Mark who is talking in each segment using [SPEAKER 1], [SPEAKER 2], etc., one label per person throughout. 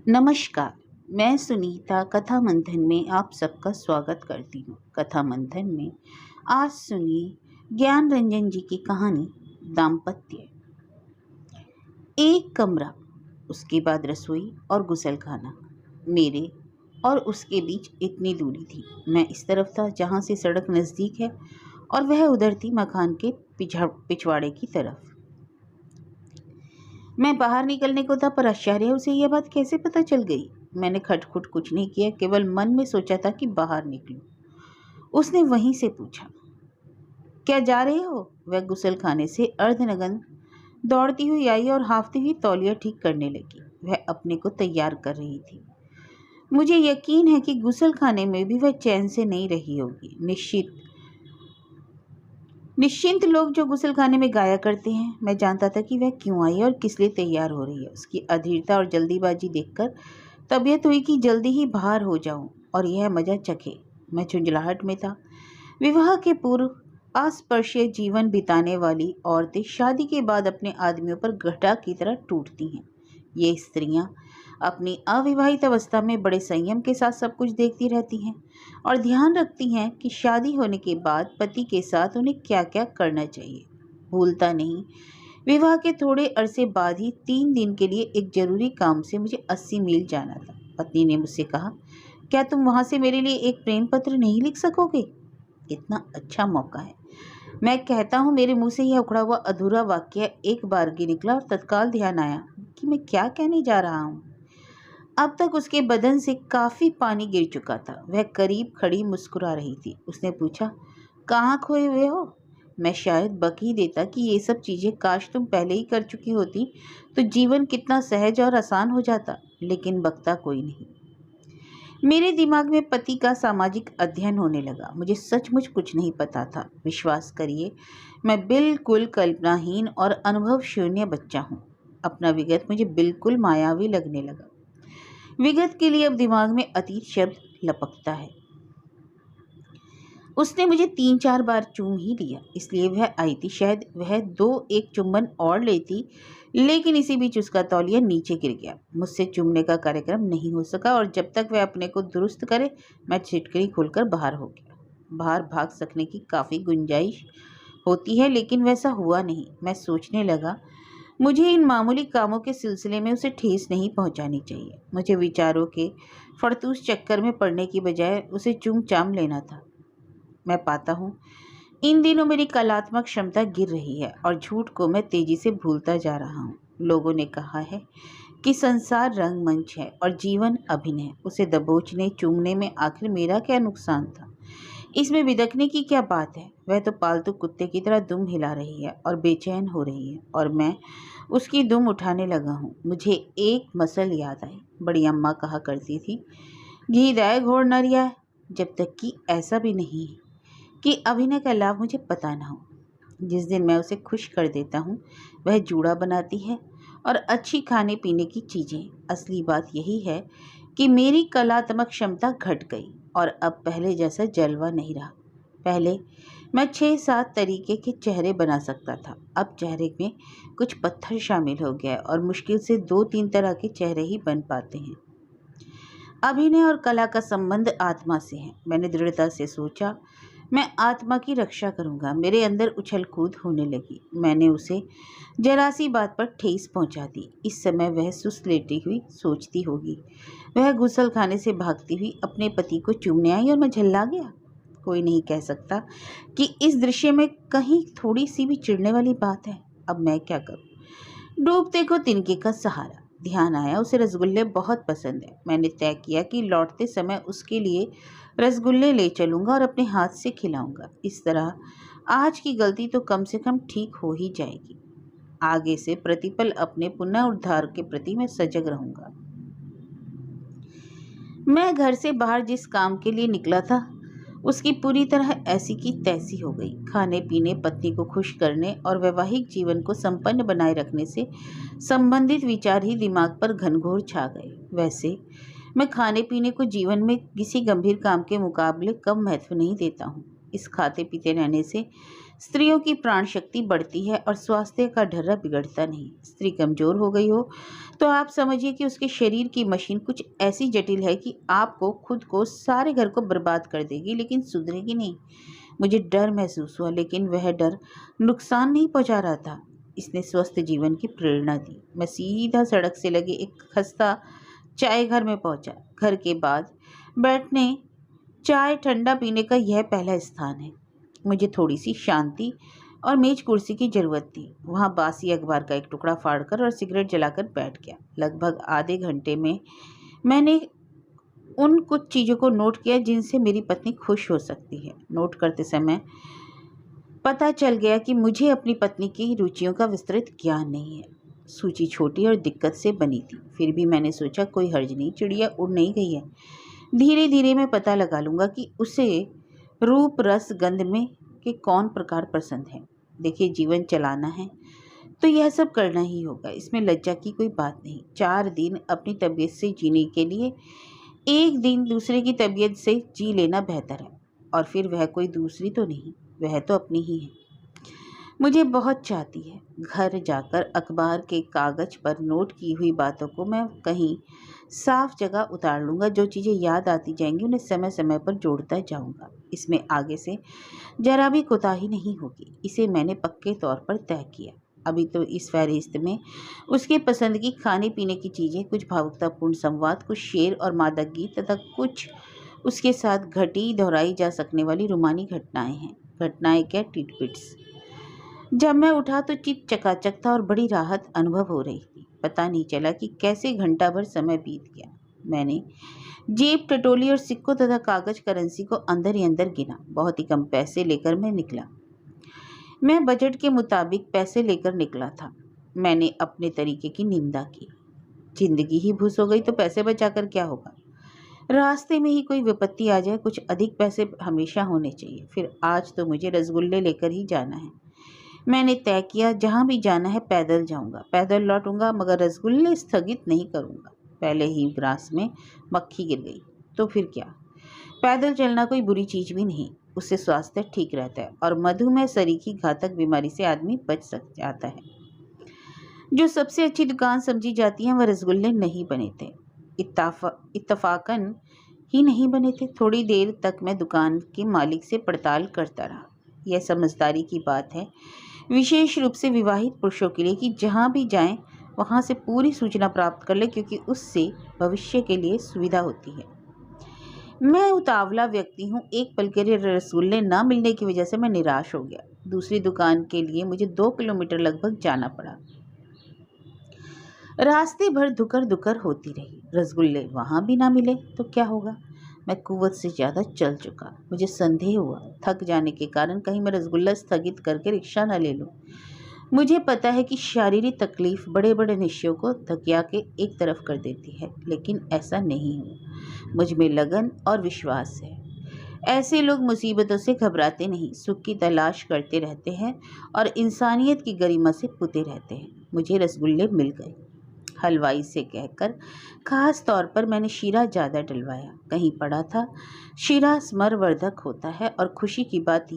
[SPEAKER 1] नमस्कार। मैं सुनीता कथा मंथन में आप सबका स्वागत करती हूँ। कथा मंथन में आज सुनिए ज्ञान रंजन जी की कहानी दाम्पत्य। एक कमरा, उसके बाद रसोई और गुसलखाना। मेरे और उसके बीच इतनी दूरी थी। मैं इस तरफ था जहाँ से सड़क नज़दीक है और वह उधर थी मकान के पिछवाड़े की तरफ। मैं बाहर निकलने को था, पर आश्चर्य उसे यह बात कैसे पता चल गई। मैंने खटखुट कुछ नहीं किया, केवल मन में सोचा था कि बाहर निकलूं। उसने वहीं से पूछा, क्या जा रहे हो? वह गुसलखाने से अर्धनग्न दौड़ती हुई आई और हाफती हुई तौलिया ठीक करने लगी। वह अपने को तैयार कर रही थी। मुझे यकीन है कि गुसलखाने में भी वह चैन से नहीं रही होगी। निश्चिंत लोग जो गुसलखाने में गाया करते हैं। मैं जानता था कि वह क्यों आई और किस लिए तैयार हो रही है। उसकी अधीरता और जल्दीबाजी देखकर तबीयत हुई कि जल्दी ही बाहर हो जाऊं और यह मजा चखे। मैं झुंझलाहट में था। विवाह के पूर्व अस्पृश्य जीवन बिताने वाली औरतें शादी के बाद अपने आदमियों पर घटा की तरह टूटती हैं। ये स्त्रियां अपनी अविवाहित अवस्था में बड़े संयम के साथ सब कुछ देखती रहती हैं और ध्यान रखती हैं कि शादी होने के बाद पति के साथ उन्हें क्या क्या करना चाहिए। भूलता नहीं, विवाह के थोड़े अरसे बाद ही 3 दिन के लिए एक जरूरी काम से मुझे 80 मील जाना था। पत्नी ने मुझसे कहा, क्या तुम वहां से मेरे लिए एक प्रेम पत्र नहीं लिख सकोगे? इतना अच्छा मौका है। मैं कहता हूँ, मेरे मुंह से यह उखड़ा हुआ अधूरा वाक्य एक बारगी निकला और तत्काल ध्यान आया कि मैं क्या कहने जा रहा हूँ। अब तक उसके बदन से काफी पानी गिर चुका था। वह करीब खड़ी मुस्कुरा रही थी। उसने पूछा, कहाँ खोए हुए हो? मैं शायद बक ही देता कि ये सब चीजें काश तुम पहले ही कर चुकी होती तो जीवन कितना सहज और आसान हो जाता, लेकिन बकता कोई नहीं। मेरे दिमाग में पति का सामाजिक अध्ययन होने लगा। मुझे सचमुच कुछ नहीं पता था। विश्वास करिए, मैं बिल्कुल कल्पनाहीन और अनुभव शून्य बच्चा हूँ। अपना विगत मुझे बिल्कुल मायावी लगने लगा। विगत के लिए अब दिमाग में अतीत शब्द लपकता है। उसने मुझे 3-4 बार चूम ही लिया, इसलिए वह आई थी। शायद वह 2-1 चुम्बन और लेती, लेकिन इसी बीच उसका तौलिया नीचे गिर गया। मुझसे चूमने का कार्यक्रम नहीं हो सका और जब तक वह अपने को दुरुस्त करे, मैं छिटकली खोलकर बाहर हो गया। बाहर भाग सकने की काफ़ी गुंजाइश होती है, लेकिन वैसा हुआ नहीं। मैं सोचने लगा, मुझे इन मामूली कामों के सिलसिले में उसे ठेस नहीं पहुंचानी चाहिए। मुझे विचारों के फड़तूस चक्कर में पड़ने की बजाय उसे चूम चाम लेना था। मैं पाता हूँ इन दिनों मेरी कलात्मक क्षमता गिर रही है और झूठ को मैं तेजी से भूलता जा रहा हूँ। लोगों ने कहा है कि संसार रंगमंच है और जीवन अभिनय। उसे दबोचने चूमने में आखिर मेरा क्या नुकसान था? इसमें बिदकने की क्या बात है? वह तो पालतू कुत्ते की तरह दुम हिला रही है और बेचैन हो रही है और मैं उसकी दुम उठाने लगा हूँ। मुझे एक मसल याद आई। बड़ी अम्मा कहा करती थी, घी दाए घोड़ न रिया है। जब तक कि ऐसा भी नहीं है कि अभिनय का लाभ मुझे पता ना हो। जिस दिन मैं उसे खुश कर देता हूँ, वह जूड़ा बनाती है और अच्छी खाने पीने की चीज़ें। असली बात यही है कि मेरी कलात्मक क्षमता घट गई और अब पहले जैसा जलवा नहीं रहा। पहले मैं 6-7 तरीके के चेहरे बना सकता था। अब चेहरे में कुछ पत्थर शामिल हो गया और मुश्किल से 2-3 तरह के चेहरे ही बन पाते हैं। अभिनय और कला का संबंध आत्मा से है। मैंने दृढ़ता से सोचा, मैं आत्मा की रक्षा करूंगा। मेरे अंदर उछल कूद होने लगी। मैंने उसे जरा सी बात पर ठेस पहुंचा दी। इस समय वह सुस्त लेटी हुई सोचती होगी। वह गुसलखाने से भागती हुई अपने पति को चूमने आई और मैं झल्ला गया। कोई नहीं कह सकता कि इस दृश्य में कहीं थोड़ी सी भी चिढ़ने वाली बात है। अब मैं क्या करूं? डूबते को तिनके का सहारा। ध्यान आया, उसे रसगुल्ले बहुत पसंद है। मैंने तय किया कि लौटते समय उसके लिए रसगुल्ले ले चलूंगा और अपने हाथ से खिलाऊंगा। इस तरह आज की गलती तो कम से कम ठीक हो ही जाएगी। आगे से प्रतिपल अपने पुनः उद्धार के प्रति मैं सजग रहूंगा। मैं घर से बाहर जिस काम के लिए निकला था, उसकी पूरी तरह ऐसी की तैसी हो गई। खाने पीने, पत्नी को खुश करने और वैवाहिक जीवन को संपन्न बनाए रखने से संबंधित विचार ही दिमाग पर घनघोर छा गए। वैसे मैं खाने पीने को जीवन में किसी गंभीर काम के मुकाबले कम महत्व नहीं देता हूँ। इस खाते पीते रहने से स्त्रियों की प्राण शक्ति बढ़ती है और स्वास्थ्य का ढर्रा बिगड़ता नहीं। स्त्री कमजोर हो गई हो तो आप समझिए कि उसके शरीर की मशीन कुछ ऐसी जटिल है कि आपको, खुद को, सारे घर को बर्बाद कर देगी, लेकिन सुधरेगी नहीं। मुझे डर महसूस हुआ, लेकिन वह डर नुकसान नहीं पहुंचा रहा था। इसने स्वस्थ जीवन की प्रेरणा दी। मैं सीधा सड़क से लगे एक खस्ता चाय घर में पहुंचा। घर के बाद बैठने, चाय ठंडा पीने का यह पहला स्थान है। मुझे थोड़ी सी शांति और मेज कुर्सी की जरूरत थी। वहां बासी अखबार का एक टुकड़ा फाड़कर और सिगरेट जलाकर बैठ गया। लगभग आधे घंटे में मैंने उन कुछ चीज़ों को नोट किया जिनसे मेरी पत्नी खुश हो सकती है। नोट करते समय पता चल गया कि मुझे अपनी पत्नी की रुचियों का विस्तृत ज्ञान नहीं है। सूची छोटी और दिक्कत से बनी थी, फिर भी मैंने सोचा कोई हर्ज नहीं, चिड़िया उड़ नहीं गई है। धीरे धीरे मैं पता लगा लूँगा कि उसे रूप, रस, गंध में के कौन प्रकार पसंद है। देखिए, जीवन चलाना है तो यह सब करना ही होगा, इसमें लज्जा की कोई बात नहीं। 4 दिन अपनी तबीयत से जीने के लिए एक दिन दूसरे की तबीयत से जी लेना बेहतर है। और फिर वह कोई दूसरी तो नहीं, वह तो अपनी ही है। मुझे बहुत चाहती है। घर जाकर अखबार के कागज पर नोट की हुई बातों को मैं कहीं साफ जगह उतार लूँगा। जो चीज़ें याद आती जाएंगी उन्हें समय समय पर जोड़ता जाऊँगा। इसमें आगे से जरा भी कोताही नहीं होगी। इसे मैंने पक्के तौर पर तय किया। अभी तो इस फहरिस्त में उसके पसंद की खाने पीने की चीज़ें, कुछ भावुकतापूर्ण संवाद, कुछ शेर और मादक गीत तथा कुछ उसके साथ घटी दोहराई जा सकने वाली रोमानी घटनाएं हैं। घटनाएं क्या, टिटबिट्स। जब मैं उठा तो चित्त चकाचक था और बड़ी राहत अनुभव हो रही थी। पता नहीं चला कि कैसे घंटा भर समय बीत गया। मैंने जेब टटोली और सिक्कों तथा कागज करेंसी को अंदर ही अंदर गिना। बहुत ही कम पैसे लेकर मैं निकला। मैं बजट के मुताबिक पैसे लेकर निकला था। मैंने अपने तरीके की निंदा की। जिंदगी ही भूस हो गई तो पैसे बचाकर क्या होगा। रास्ते में ही कोई विपत्ति आ जाए, कुछ अधिक पैसे हमेशा होने चाहिए। फिर आज तो मुझे रसगुल्ले लेकर ही जाना है। मैंने तय किया, जहाँ भी जाना है पैदल जाऊंगा, पैदल लौटूंगा, मगर रसगुल्ले स्थगित नहीं करूंगा। पहले ही ग्रास में मक्खी गिर गई तो फिर क्या। पैदल चलना कोई बुरी चीज भी नहीं, उससे स्वास्थ्य ठीक रहता है और मधुमेह सरीखी घातक बीमारी से आदमी बच जाता है। जो सबसे अच्छी दुकान समझी जाती है वह रसगुल्ले नहीं बने थे। इत्तफाकन ही नहीं बने थे। थोड़ी देर तक मैं दुकान के मालिक से पड़ताल करता रहा। यह समझदारी की बात है, विशेष रूप से विवाहित पुरुषों के लिए, कि जहाँ भी जाएं वहाँ से पूरी सूचना प्राप्त कर ले, क्योंकि उससे भविष्य के लिए सुविधा होती है। मैं उतावला व्यक्ति हूँ। एक पल के लिए रसगुल्ले ना मिलने की वजह से मैं निराश हो गया। दूसरी दुकान के लिए मुझे 2 किलोमीटर लगभग जाना पड़ा। रास्ते भर धुकर धुकर होती रही। रसगुल्ले वहाँ भी ना मिले तो क्या होगा। मैं कुव्वत से ज़्यादा चल चुका। मुझे संदेह हुआ, थक जाने के कारण कहीं मैं रसगुल्ला स्थगित करके रिक्शा न ले लूँ। मुझे पता है कि शारीरिक तकलीफ बड़े बड़े निश्चयों को धकिया के एक तरफ कर देती है, लेकिन ऐसा नहीं हुआ। मुझ में लगन और विश्वास है। ऐसे लोग मुसीबतों से घबराते नहीं, सुख की तलाश करते रहते हैं और इंसानियत की गरिमा से पुते रहते हैं। मुझे रसगुल्ले मिल गए। हलवाई से कहकर खास तौर पर मैंने शीरा ज़्यादा डलवाया। कहीं पड़ा था, शीरा स्मरवर्धक होता है। और खुशी की बात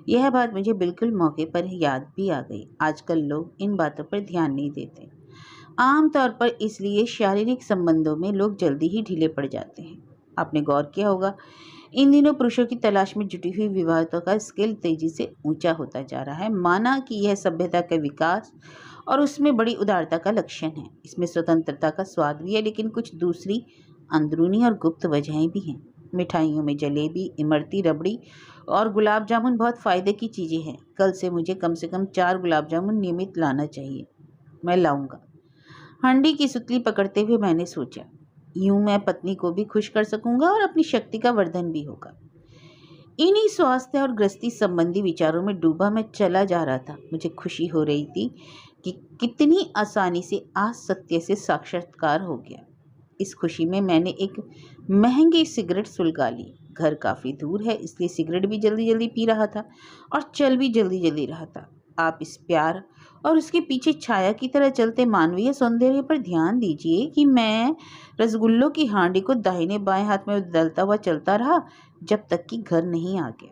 [SPEAKER 1] यह बात मुझे बिल्कुल मौके पर याद भी आ गई। आजकल लोग इन बातों पर ध्यान नहीं देते, आमतौर पर इसलिए शारीरिक संबंधों में लोग जल्दी ही ढीले पड़ जाते हैं। आपने गौर किया होगा, इन दिनों पुरुषों की तलाश में जुटी हुई विवाहिताओं का स्केल तेजी से ऊंचा होता जा रहा है। माना कि यह सभ्यता का विकास और उसमें बड़ी उदारता का लक्षण है। इसमें स्वतंत्रता का स्वाद भी है, लेकिन कुछ दूसरी अंदरूनी और गुप्त वजहें भी हैं। मिठाइयों में जलेबी, इमरती, रबड़ी और गुलाब जामुन बहुत फ़ायदे की चीज़ें हैं। कल से मुझे कम 4 गुलाब जामुन नियमित लाना चाहिए। मैं लाऊंगा। हंडी की सुतली पकड़ते हुए मैंने सोचा, यूं मैं पत्नी को भी खुश कर सकूंगा और अपनी शक्ति का वर्धन भी होगा। इन्हीं स्वास्थ्य और गृहस्थी संबंधी विचारों में डूबा मैं चला जा रहा था। मुझे खुशी हो रही थी कि कितनी आसानी से आज सत्य से साक्षात्कार हो गया। इस खुशी में मैंने एक महंगी सिगरेट सुलगा ली। घर काफ़ी दूर है, इसलिए सिगरेट भी जल्दी जल्दी पी रहा था और चल भी जल्दी जल्दी रहा था। आप इस प्यार और उसके पीछे छाया की तरह चलते मानवीय सौंदर्य पर ध्यान दीजिए कि मैं रसगुल्लों की हांडी को दाहिने बाएं हाथ में बदलता हुआ चलता रहा जब तक कि घर नहीं आ गया।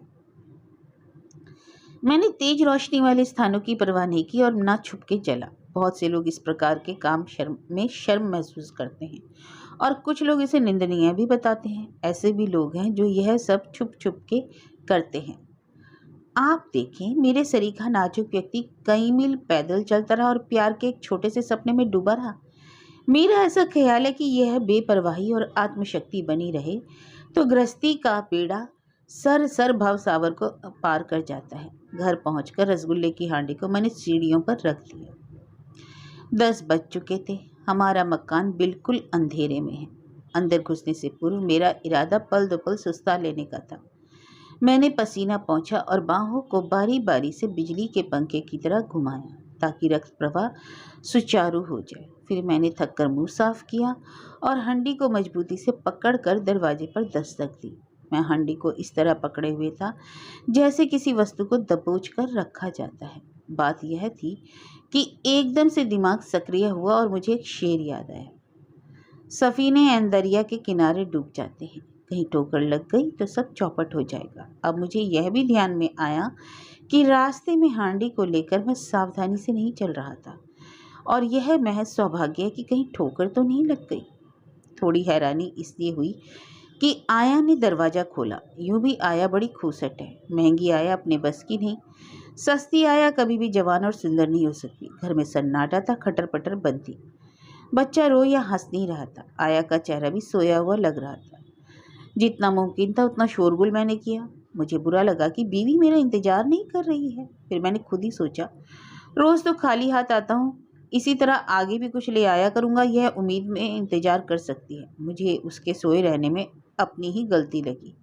[SPEAKER 1] मैंने तेज रोशनी वाले स्थानों की परवाह नहीं की और ना छुप के चला। बहुत से लोग इस प्रकार के काम शर्म महसूस करते हैं और कुछ लोग इसे निंदनीय भी बताते हैं। ऐसे भी लोग हैं जो यह सब छुप छुप के करते हैं। आप देखें, मेरे सरीखा नाजुक व्यक्ति कई मील पैदल चलता रहा और प्यार के एक छोटे से सपने में डूबा रहा। मेरा ऐसा ख्याल है कि यह बेपरवाही और आत्मशक्ति बनी रहे तो गृहस्थी का बेड़ा सर सर भवसावर को पार कर जाता है। घर पहुंचकर रसगुल्ले की हांडी को मैंने सीढ़ियों पर रख दिया। 10 बज चुके थे। हमारा मकान बिल्कुल अंधेरे में है। अंदर घुसने से पूर्व मेरा इरादा पल दो पल सुस्ता लेने का था। मैंने पसीना पोंछा और बाहों को बारी बारी से बिजली के पंखे की तरह घुमाया ताकि रक्त प्रवाह सुचारू हो जाए। फिर मैंने थककर मुंह साफ किया और हंडी को मजबूती से पकड़कर दरवाजे पर दस्तक दी। मैं हंडी को इस तरह पकड़े हुए था जैसे किसी वस्तु को दबोच कर रखा जाता है। बात यह थी कि एकदम से दिमाग सक्रिय हुआ और मुझे एक शेर याद आया। सफीने ऐन दरिया के किनारे डूब जाते हैं, कहीं ठोकर लग गई तो सब चौपट हो जाएगा। अब मुझे यह भी ध्यान में आया कि रास्ते में हांडी को लेकर मैं सावधानी से नहीं चल रहा था और यह महज सौभाग्य है कि कहीं ठोकर तो नहीं लग गई। थोड़ी हैरानी इसलिए हुई कि आया ने दरवाज़ा खोला। यूं भी आया बड़ी खूसट है। महंगी आया अपने बस की नहीं, सस्ती आया कभी भी जवान और सुंदर नहीं हो सकती। घर में सन्नाटा था, खटर पटर बंद थी। बच्चा रो या हंस नहीं रहा था। आया का चेहरा भी सोया हुआ लग रहा था। जितना मुमकिन था उतना शोरगुल मैंने किया। मुझे बुरा लगा कि बीवी मेरा इंतजार नहीं कर रही है। फिर मैंने खुद ही सोचा, रोज़ तो खाली हाथ आता हूँ, इसी तरह आगे भी कुछ ले आया करूँगा। यह उम्मीद में इंतजार कर सकती है। मुझे उसके सोए रहने में अपनी ही गलती लगी।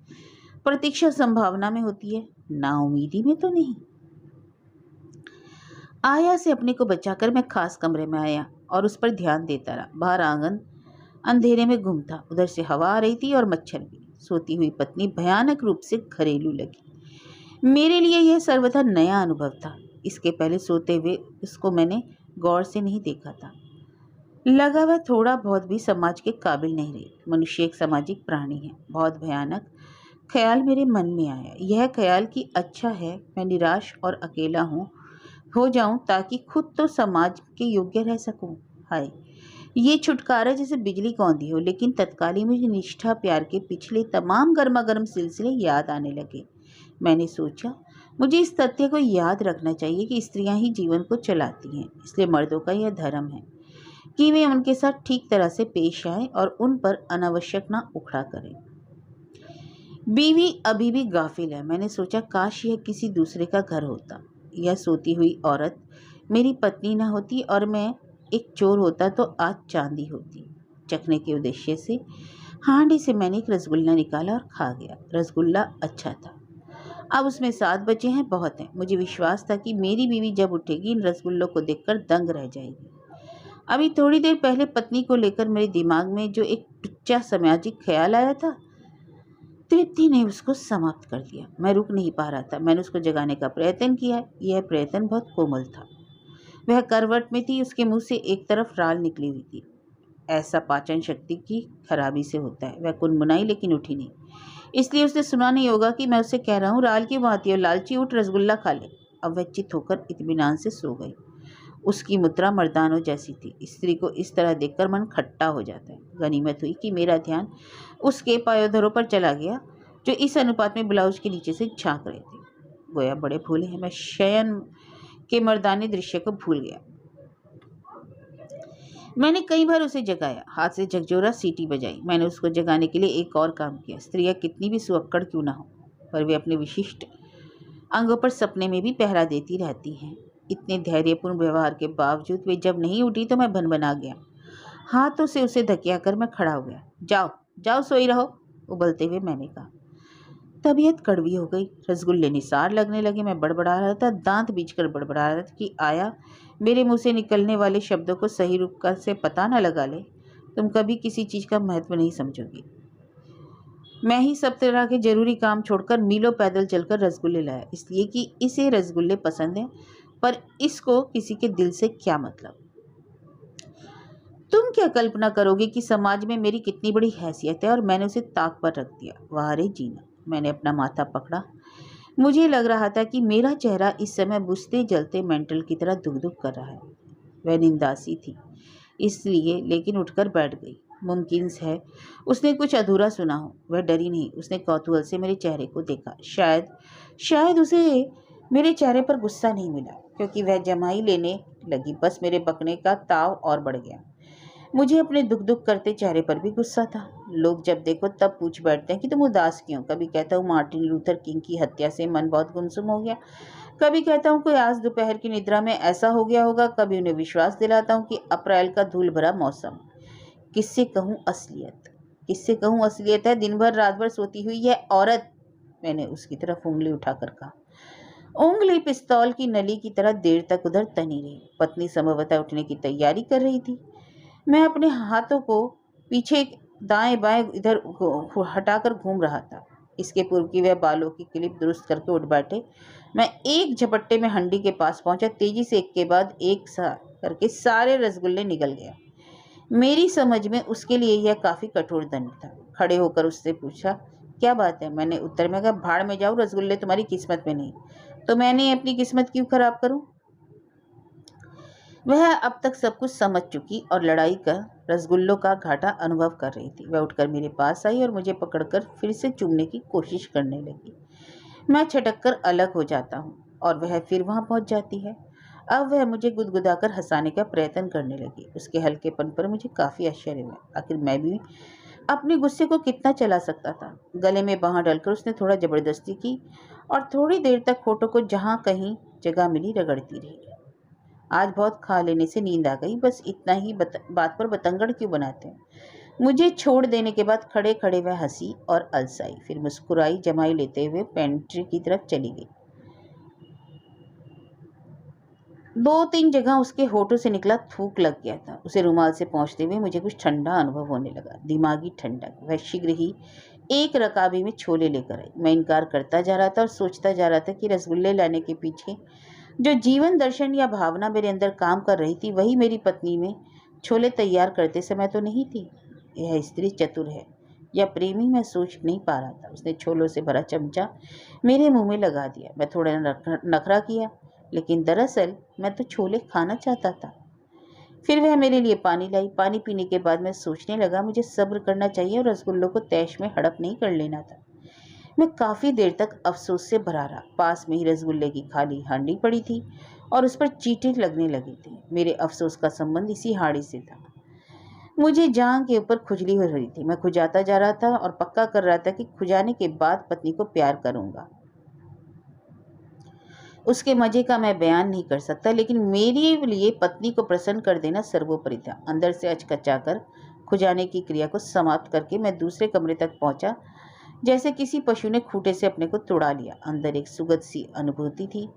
[SPEAKER 1] प्रतीक्षा संभावना में होती है, नाउमीदी में तो नहीं। आया से अपने को बचाकर मैं खास कमरे में आया और उस पर ध्यान देता रहा। बाहर आंगन अंधेरे में गुम था। उधर से हवा आ रही थी और मच्छर भी। सोती हुई पत्नी भयानक रूप से घरेलू लगी। मेरे लिए यह सर्वथा नया अनुभव था। इसके पहले सोते हुए उसको मैंने गौर से नहीं देखा था। लगा वह थोड़ा बहुत भी समाज के काबिल नहीं रही। मनुष्य एक सामाजिक प्राणी है। बहुत भयानक ख्याल मेरे मन में आया। यह ख्याल कि अच्छा है मैं निराश और अकेला हो जाऊं ताकि खुद तो समाज के योग्य रह सकूं। हाय, ये छुटकारा जैसे बिजली कौंधी हो। लेकिन तत्काल मुझे निष्ठा प्यार के पिछले तमाम गर्मा गर्म सिलसिले याद आने लगे। मैंने सोचा, मुझे इस तथ्य को याद रखना चाहिए कि स्त्रियां ही जीवन को चलाती हैं। इसलिए मर्दों का यह धर्म है कि वे उनके साथ ठीक तरह से पेश आएं और उन पर अनावश्यक ना उखड़ा करें। बीवी अभी भी गाफिल है। मैंने सोचा, काश यह किसी दूसरे का घर होता। यह सोती हुई औरत मेरी पत्नी न होती और मैं एक चोर होता तो आज चांदी होती। चखने के उद्देश्य से हांडी से मैंने एक रसगुल्ला निकाला और खा गया। रसगुल्ला अच्छा था। अब उसमें 7 बचे हैं, बहुत हैं। मुझे विश्वास था कि मेरी बीवी जब उठेगी इन रसगुल्लों को देखकर दंग रह जाएगी। अभी थोड़ी देर पहले पत्नी को लेकर मेरे दिमाग में जो एक टुच्चा सामाजिक ख्याल आया था, तृप्ति ने उसको समाप्त कर दिया। मैं रुक नहीं पा रहा था। मैंने उसको जगाने का प्रयत्न किया। यह प्रयत्न बहुत कोमल था। वह करवट में थी। उसके मुंह से एक तरफ राल निकली हुई थी। ऐसा पाचन शक्ति की खराबी से होता है। वह कुनमुनाई लेकिन उठी नहीं। इसलिए उसने सुना नहीं होगा कि मैं उससे कह रहा हूँ, राल क्यों बहाती हो, लालची उठ रसगुल्ला खा ले। अब वह चित होकर इत्मीनान से सो गई। उसकी मुद्रा मर्दानों जैसी थी। स्त्री को इस तरह देखकर मन खट्टा हो जाता है। गनीमत हुई कि मेरा ध्यान उसके पायोधरों पर चला गया जो इस अनुपात में ब्लाउज के नीचे से झांक रहे थे। गोया बड़े भूले हैं। मैं शयन के मर्दानी दृश्य को भूल गया। मैंने कई बार उसे जगाया, हाथ से झकझोरा, सीटी बजाई। मैंने उसको जगाने के लिए एक और काम किया। स्त्रियां कितनी भी सुअक्कड़ क्यों ना हो, पर वे अपने विशिष्ट अंगों पर सपने में भी पहरा देती रहती हैं। इतने धैर्यपूर्ण व्यवहार के बावजूद वे जब नहीं उठी तो मैं भनभना गया। हाथों से उसे धकिया कर मैं खड़ा हो गया। जाओ जाओ, सोई रहो, उबलते हुए मैंने कहा। तबीयत कड़वी हो गई। रसगुल्ले निसार लगने लगे। मैं बड़बड़ा रहा था, दांत बीचकर बड़बड़ा रहा था कि आया मेरे मुंह से निकलने वाले शब्दों को सही रूप का से पता न लगा ले, तुम कभी किसी चीज़ का महत्व नहीं समझोगी। मैं ही सब तरह के जरूरी काम छोड़कर मीलों पैदल चलकर रसगुल्ले लाया, इसलिए कि इसे रसगुल्ले पसंद हैं, पर इसको किसी के दिल से क्या मतलब। तुम क्या कल्पना करोगे कि समाज में मेरी कितनी बड़ी हैसियत है, और मैंने उसे ताक पर रख दिया। वाह रे जीना। मैंने अपना माथा पकड़ा। मुझे लग रहा था कि मेरा चेहरा इस समय बुझते जलते मेंटल की तरह दुख दुख कर रहा है। वह निंदासी थी इसलिए, लेकिन उठकर बैठ गई। मुमकिन है उसने कुछ अधूरा सुना हो। वह डरी नहीं, उसने कौतूहल से मेरे चेहरे को देखा। शायद शायद उसे मेरे चेहरे पर गुस्सा नहीं मिला, क्योंकि वह जमाई लेने लगी। बस मेरे बकने का ताव और बढ़ गया। मुझे अपने दुख दुख करते चेहरे पर भी गुस्सा था। लोग जब देखो तब पूछ बैठते हैं कि तुम उदास क्यों। कभी कहता हूँ मार्टिन लूथर किंग की हत्या से मन बहुत गुमसुम हो गया, कभी कहता हूँ कोई आज दोपहर की निद्रा में ऐसा हो गया होगा, कभी उन्हें विश्वास दिलाता हूँ कि अप्रैल का धूल भरा मौसम। किससे कहूँ असलियत, किससे कहूँ असलियत है दिन भर रात भर सोती हुई यह औरत। मैंने उसकी तरफ उंगली उठाकर कहा। उंगली पिस्तौल की नली की तरह देर तक उधर तनी रही। पत्नी संभवतः उठने की तैयारी कर रही थी। मैं अपने हाथों को पीछे दाएं बाएं इधर हटाकर घूम रहा था। इसके पूर्व की वह बालों की क्लिप दुरुस्त करके उठ बैठे। मैं एक झपट्टे में हंडी के पास पहुंचा। तेजी से एक के बाद एक सा करके सारे रसगुल्ले निगल गया। मेरी समझ में उसके लिए यह काफी कठोर दंड था। खड़े होकर उससे पूछा, क्या बात है? मैंने उत्तर में कहा, भाड़ में जाओ, रसगुल्ले तुम्हारी किस्मत में नहीं तो मैंने अपनी किस्मत क्यों खराब करूं? वह अब तक सब कुछ समझ चुकी और लड़ाई कर रसगुल्लों का घाटा अनुभव कर रही थी। वह उठकर मेरे पास आई और मुझे पकड़कर फिर से चूमने की कोशिश करने लगी। मैं छटककर अलग हो जाता हूँ और वह फिर वहां पहुंच जाती है। अब वह मुझे गुदगुदाकर हंसाने का प्रयत्न करने लगी। उसके हल्केपन पर मुझे काफी आश्चर्य हुआ। आखिर मैं भी अपने गुस्से को कितना चला सकता था। गले में बांह डालकर उसने थोड़ा जबरदस्ती की और थोड़ी देर तक होठों को जहां कहीं जगह मिली रगड़ती रही। आज बहुत खा लेने से नींद आ गई, बस इतना ही। बात पर बतंगड़ क्यों बनाते हैं? मुझे छोड़ देने के बाद खड़े खड़े वह हंसी और अलसाई, फिर मुस्कुराई, जमाई लेते हुए पेंट्री की तरफ चली गई। 2-3 जगह उसके होठों से निकला थूक लग गया था। उसे रुमाल से पोंछते हुए मुझे कुछ ठंडा अनुभव होने लगा, दिमागी ठंडक। वह शीघ्र ही एक रकाबी में छोले लेकर आई। मैं इनकार करता जा रहा था और सोचता जा रहा था कि रसगुल्ले लाने के पीछे जो जीवन दर्शन या भावना मेरे अंदर काम कर रही थी, वही मेरी पत्नी में छोले तैयार करते समय तो नहीं थी। यह स्त्री चतुर है या प्रेमी, मैं सोच नहीं पा रहा था। उसने छोलों से भरा चमचा मेरे मुंह में लगा दिया। मैं थोड़ा नखरा किया, लेकिन दरअसल मैं तो छोले खाना चाहता था। फिर वह मेरे लिए पानी लाई। पानी पीने के बाद मैं सोचने लगा, मुझे सब्र करना चाहिए और रसगुल्लों को तैश में हड़प नहीं कर लेना था। मैं काफी देर तक अफसोस से भरा रहा। पास में ही रसगुल्ले की खाली हांडी पड़ी थी और उस पर चींटे लगने लगे थे। मेरे अफसोस का संबंध इसी हांडी से था। मुझे जांघ के ऊपर खुजली हो रही थी। मैं खुजाता जा रहा था और पक्का कर रहा था कि खुजाने के बाद पत्नी को प्यार करूंगा। उसके मजे का मैं बयान नहीं कर सकता, लेकिन मेरे लिए पत्नी को प्रसन्न कर देना सर्वोपरि था। अंदर से अचकचाकर खुजाने की क्रिया को समाप्त करके मैं दूसरे कमरे तक पहुंचा, जैसे किसी पशु ने खूंटे से अपने को तोड़ा लिया। अंदर एक सुगध सी अनुभूति थी।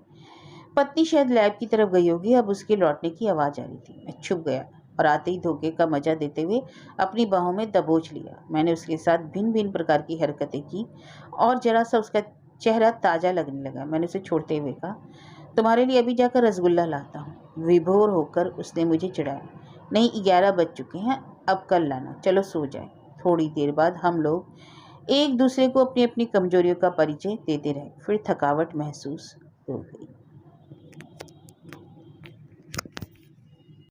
[SPEAKER 1] पत्नी शायद लैब की तरफ गई होगी। अब उसके लौटने की आवाज आ रही थी। मैं छुप गया और आते ही धोखे का मजा देते हुए अपनी बाहों में दबोच लिया। मैंने उसके साथ भिन्न भिन्न प्रकार की हरकतें की और जरा सा उसका चेहरा ताजा लगने लगा। मैंने उसे छोड़ते हुए कहा, तुम्हारे लिए अभी जाकर रसगुल्ला लाता हूँ। विभोर होकर उसने मुझे चिढ़ाया, नहीं, 11 बज चुके हैं, अब कल लाना, चलो सो जाए। थोड़ी देर बाद हम लोग एक दूसरे को अपनी अपनी कमजोरियों का परिचय देते रहे। फिर थकावट महसूस हो गई।